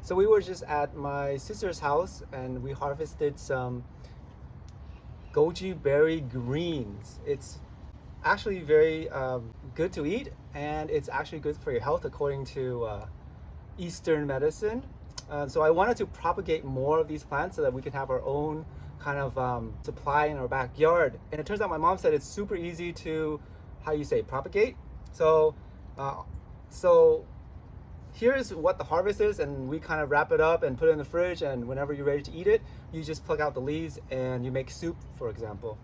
So we were just at my sister's house and we harvested some goji berry greens. It's actually very good to eat, and it's actually good for your health according to Eastern medicine. So I wanted to propagate more of these plants so that we can have our own kind of supply in our backyard. And it turns out my mom said it's super easy to, how you say, propagate. So, so here's what the harvest is, and we kind of wrap it up and put it in the fridge, and whenever you're ready to eat it, you just pluck out the leaves and you make soup, for example.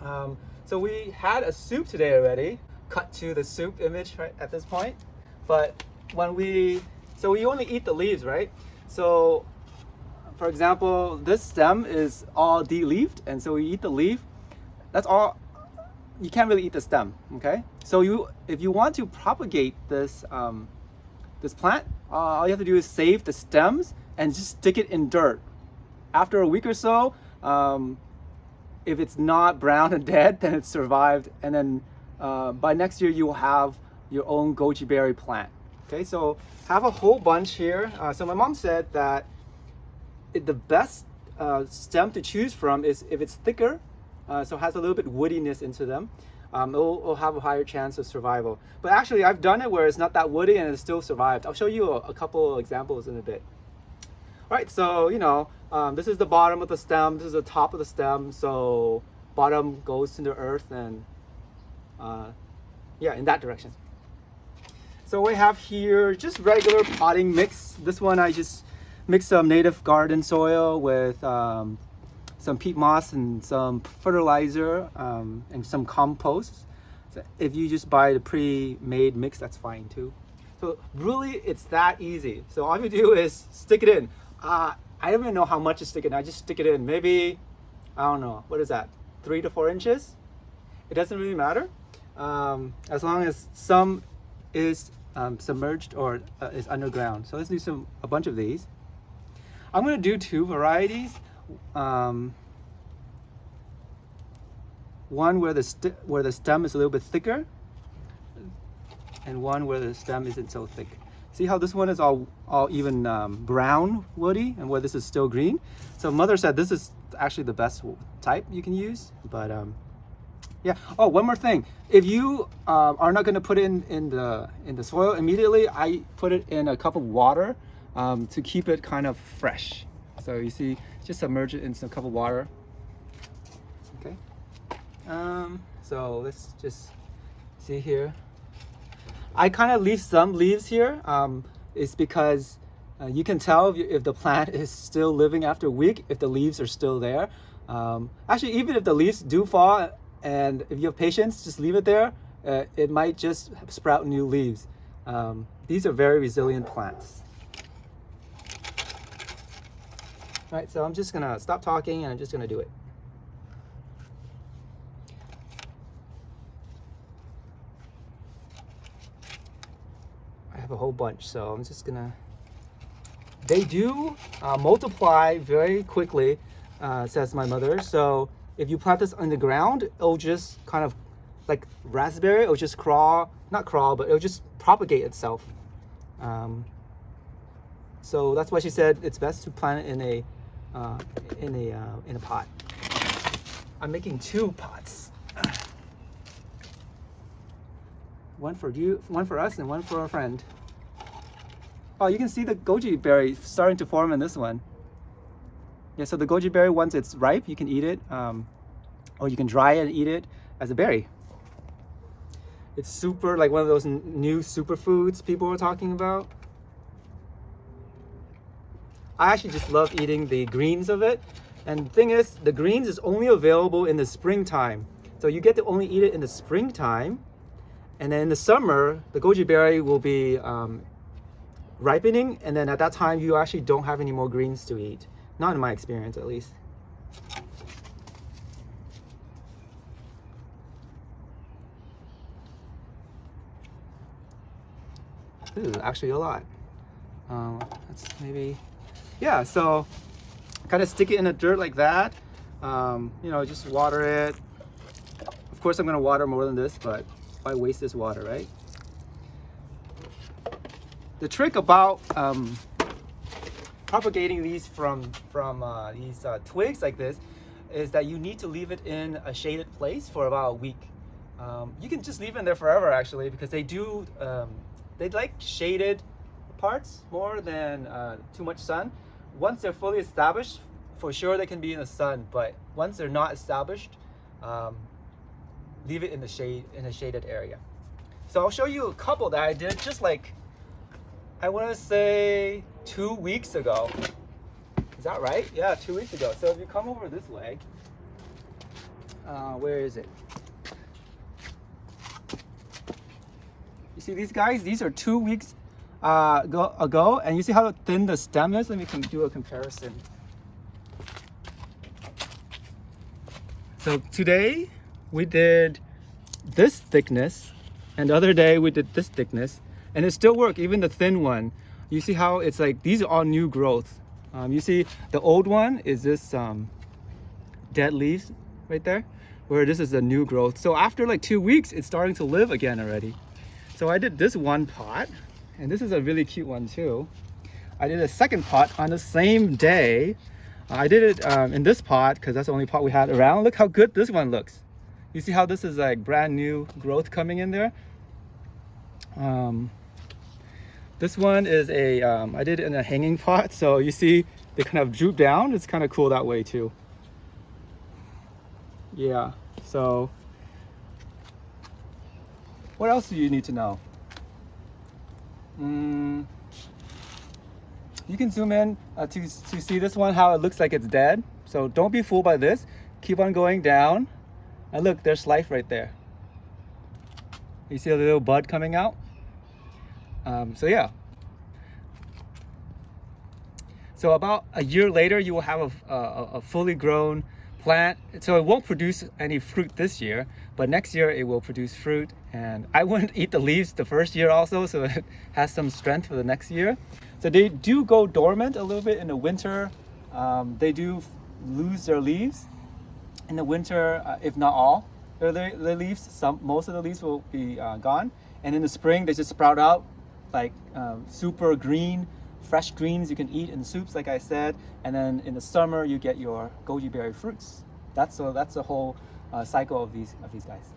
So we had a soup today already, cut to the soup image right at this point. But so we only eat the leaves, right? So for example, this stem is all de-leaved, and so we eat the leaf. That's all. You can't really eat the stem, okay? So if you want to propagate this this plant, all you have to do is save the stems and just stick it in dirt. After a week or so, if it's not brown and dead, then it's survived, and then by next year you will have your own goji berry plant. Okay, so have a whole bunch here. So my mom said that the best stem to choose from is if it's thicker, so has a little bit woodiness into them. It'll have a higher chance of survival. But actually, I've done it where it's not that woody and it still survived. I'll show you a couple examples in a bit. All right, so this is the bottom of the stem, this is the top of the stem, so bottom goes to the earth, and yeah, in that direction. So we have here just regular potting mix. This one I just mixed some native garden soil with some peat moss and some fertilizer and some compost. So if you just buy the pre-made mix, that's fine too. So really, it's that easy. So all you do is stick it in. I don't even know how much to stick it in. I just stick it in. Maybe, I don't know, what is that? 3 to 4 inches? It doesn't really matter. As long as some is submerged or is underground. So let's do a bunch of these. I'm gonna do 2 varieties. One where the stem is a little bit thicker, and one where the stem isn't so thick. See how this one is all even brown woody, and where this is still green. So mother said this is actually the best type you can use. But yeah. Oh, one more thing. If you are not going to put it in the soil immediately, I put it in a cup of water to keep it kind of fresh. So you see, just submerge it in some cup of water. Okay. So let's just see here. I kind of leave some leaves here. It's because you can tell if the plant is still living after a week, if the leaves are still there. Actually, even if the leaves do fall, and if you have patience, just leave it there. It might just sprout new leaves. These are very resilient plants. All right, so I'm just gonna stop talking and I'm just gonna do it. I have a whole bunch, so I'm just gonna. They do multiply very quickly, says my mother. So if you plant this on the ground, it'll just kind of like raspberry. It'll just not crawl, but it'll just propagate itself. So that's why she said it's best to plant it in a pot. I'm making 2 pots. One for you, one for us, and one for a friend. Oh, you can see the goji berry starting to form in this one. Yeah, so the goji berry, once it's ripe, you can eat it, or you can dry it and eat it as a berry. It's super, like one of those new superfoods people were talking about. I actually just love eating the greens of it. And the thing is, the greens is only available in the springtime. So you get to only eat it in the springtime. And then in the summer, the goji berry will be ripening. And then at that time, you actually don't have any more greens to eat. Not in my experience, at least. This is actually a lot. That's maybe, yeah, so kind of stick it in the dirt like that. Just water it. Of course, I'm gonna water more than this, but why waste this water, right? The trick about propagating these from these twigs like this is that you need to leave it in a shaded place for about a week. You can just leave it in there forever actually, because they do they like shaded parts more than too much sun. Once they're fully established, for sure they can be in the sun, but once they're not established, leave it in the shade, in a shaded area. So I'll show you a couple that I did just like, I want to say 2 weeks ago. Is that right? Yeah, 2 weeks ago. So if you come over this way, where is it? You see these guys? These are 2 weeks ago, and you see how thin the stem is? Let me do a comparison. So today we did this thickness, and the other day we did this thickness, and it still worked, even the thin one. You see how it's like, these are all new growth. You see the old one is this dead leaves right there, where this is a new growth. So after like 2 weeks, it's starting to live again already. So I did this one pot, and this is a really cute one too. I did a second pot on the same day. I did it in this pot because that's the only pot we had around. Look how good this one looks. You see how this is like brand new growth coming in there? This one is a, I did it in a hanging pot. So you see they kind of droop down. It's kind of cool that way too. Yeah, so what else do you need to know? You can zoom in to see this one, how it looks like it's dead. So don't be fooled by this. Keep on going down. And look, there's life right there. You see a little bud coming out? So yeah. So about a year later, you will have a fully grown plant. So it won't produce any fruit this year, but next year it will produce fruit. And I wouldn't eat the leaves the first year also, so it has some strength for the next year. So they do go dormant a little bit in the winter. They do lose their leaves in the winter, if not all their leaves. Most of the leaves will be gone. And in the spring, they just sprout out like super green, fresh greens you can eat in soups, like I said. And then in the summer, you get your goji berry fruits. That's the whole cycle of these guys.